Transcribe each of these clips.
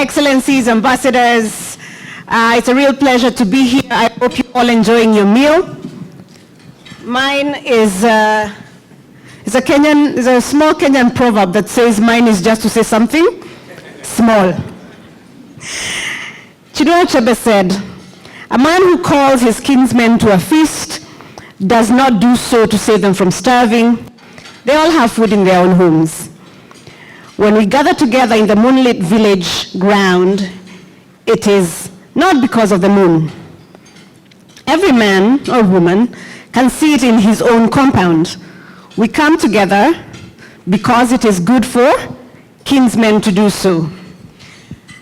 Excellencies, ambassadors, it's a real pleasure to be here. I hope you're all enjoying your meal. Mine is a small Kenyan proverb that says mine is just to say something small. Chinua Achebe said, "A man who calls his kinsmen to a feast does not do so to save them from starving. They all have food in their own homes." When we gather together in the moonlit village ground, it is not because of the moon. Every man or woman can see it in his own compound. We come together because it is good for kinsmen to do so.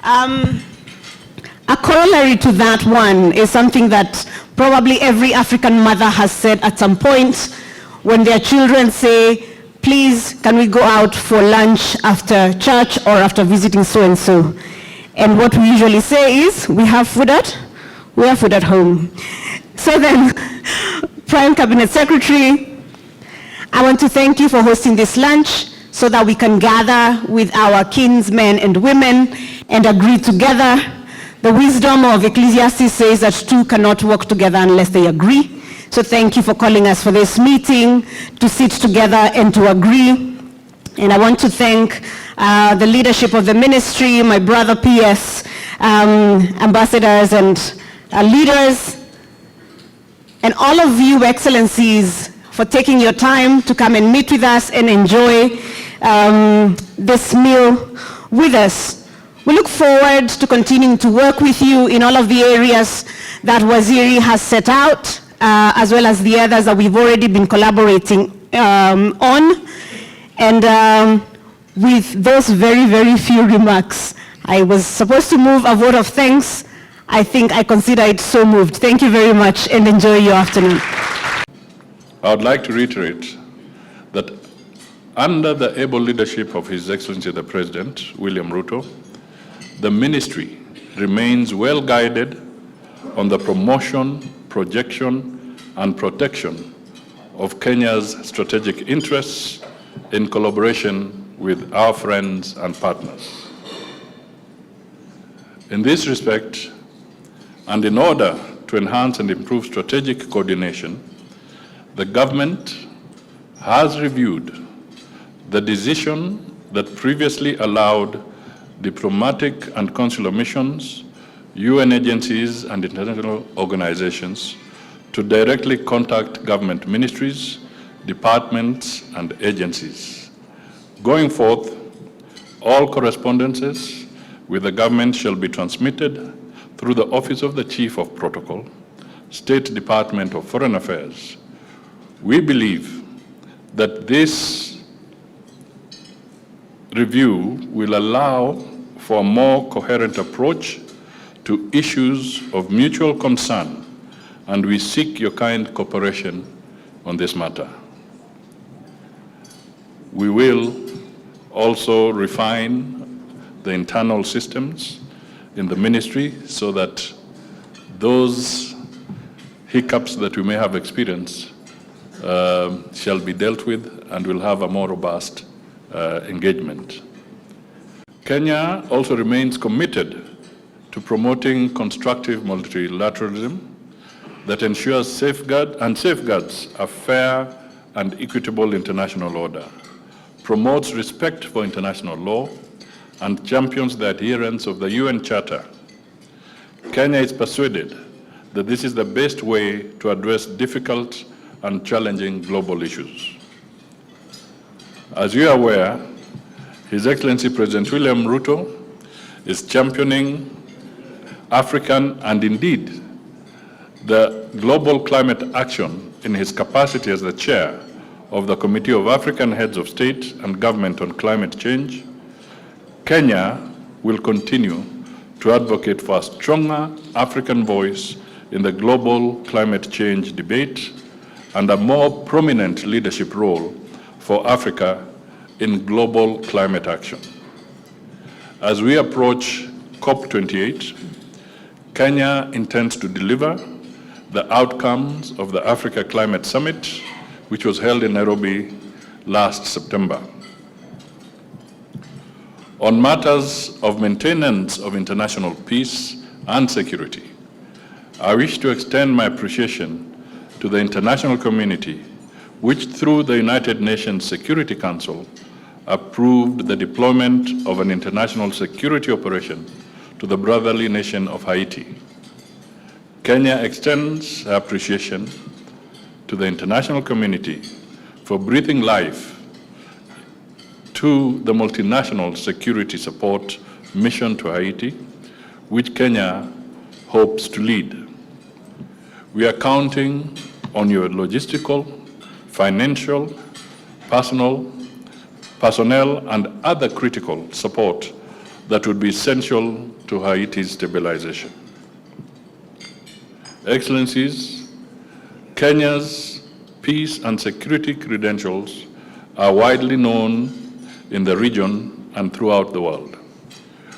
A corollary to that one is something that probably every African mother has said at some point when their children say, "Please, can we go out for lunch after church or after visiting so-and-so?" And what we usually say is, we have food at home. So then, Prime Cabinet Secretary, I want to thank you for hosting this lunch so that we can gather with our kinsmen and women and agree together. The wisdom of Ecclesiastes says that two cannot work together unless they agree. So thank you for calling us for this meeting, to sit together and to agree. And I want to thank the leadership of the ministry, my brother PS, ambassadors and leaders, and all of you, excellencies, for taking your time to come and meet with us and enjoy this meal with us. We look forward to continuing to work with you in all of the areas that Waziri has set out, as well as the others that we've already been collaborating on. And with those very, very few remarks, I was supposed to move a vote of thanks. I think I consider it so moved. Thank you very much and enjoy your afternoon. I would like to reiterate that under the able leadership of His Excellency the President, William Ruto, the ministry remains well guided on the promotion, projection, and protection of Kenya's strategic interests in collaboration with our friends and partners. In this respect, and in order to enhance and improve strategic coordination, the government has reviewed the decision that previously allowed diplomatic and consular missions, UN agencies, and international organizations to directly contact government ministries, departments, and agencies. Going forth, all correspondences with the government shall be transmitted through the Office of the Chief of Protocol, State Department of Foreign Affairs. We believe that this review will allow for a more coherent approach to issues of mutual concern, and we seek your kind cooperation on this matter. We will also refine the internal systems in the ministry so that those hiccups that we may have experienced shall be dealt with, and will have a more robust engagement. Kenya also remains committed to promoting constructive multilateralism that ensures safeguards a fair and equitable international order, promotes respect for international law, and champions the adherence of the UN Charter. Kenya is persuaded that this is the best way to address difficult and challenging global issues. As you are aware, His Excellency President William Ruto is championing African and indeed the global climate action in his capacity as the chair of the Committee of African Heads of State and Government on Climate Change. Kenya will continue to advocate for a stronger African voice in the global climate change debate and a more prominent leadership role for Africa in global climate action. As we approach COP28, Kenya intends to deliver the outcomes of the Africa Climate Summit, which was held in Nairobi last September. On matters of maintenance of international peace and security, I wish to extend my appreciation to the international community, which through the United Nations Security Council approved the deployment of an international security operation to the brotherly nation of Haiti. Kenya extends her appreciation to the international community for breathing life to the multinational security support mission to Haiti, which Kenya hopes to lead. We are counting on your logistical, financial, personnel, and other critical support that would be essential to Haiti's stabilization. Excellencies, Kenya's peace and security credentials are widely known in the region and throughout the world.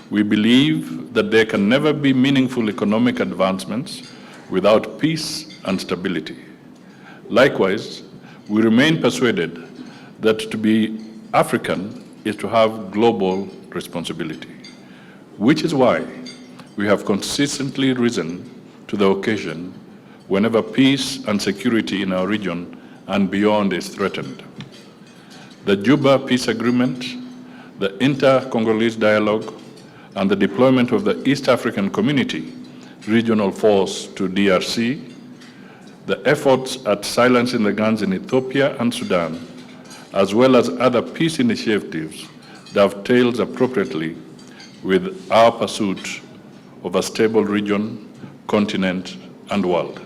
We believe that there can never be meaningful economic advancements without peace and stability. Likewise, we remain persuaded that to be African is to have global responsibility, which is why we have consistently risen to the occasion whenever peace and security in our region and beyond is threatened. The Juba Peace Agreement, the inter-Congolese dialogue, and the deployment of the East African Community Regional Force to DRC, the efforts at silencing the guns in Ethiopia and Sudan, as well as other peace initiatives, dovetails appropriately with our pursuit of a stable region, continent, and world.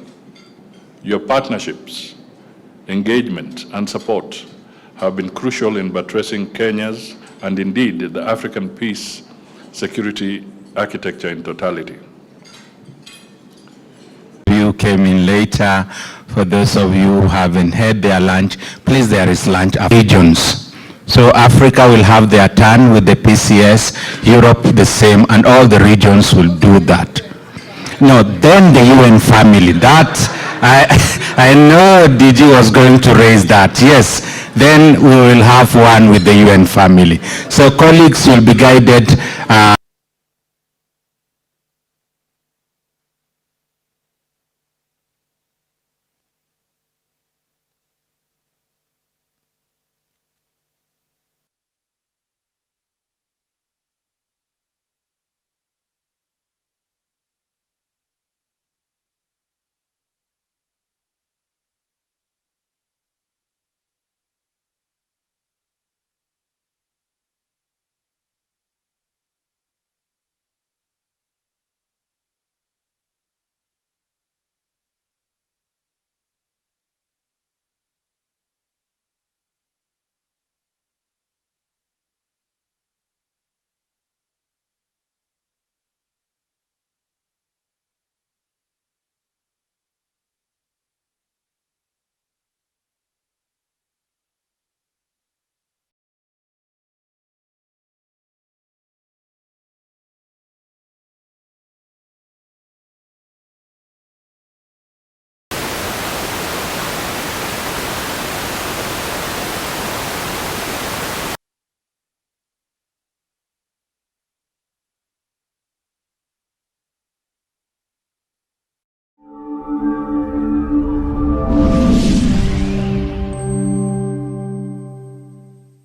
Your partnerships, engagement, and support have been crucial in buttressing Kenya's and indeed the African peace security architecture in totality. You came in later. For those of you who haven't had their lunch, please, there is lunch of regions. So Africa will have their turn with the PCS, Europe the same, and all the regions will do that. No, then the UN family, that, I know DG was going to raise that, yes. Then we will have one with the UN family. So colleagues will be guided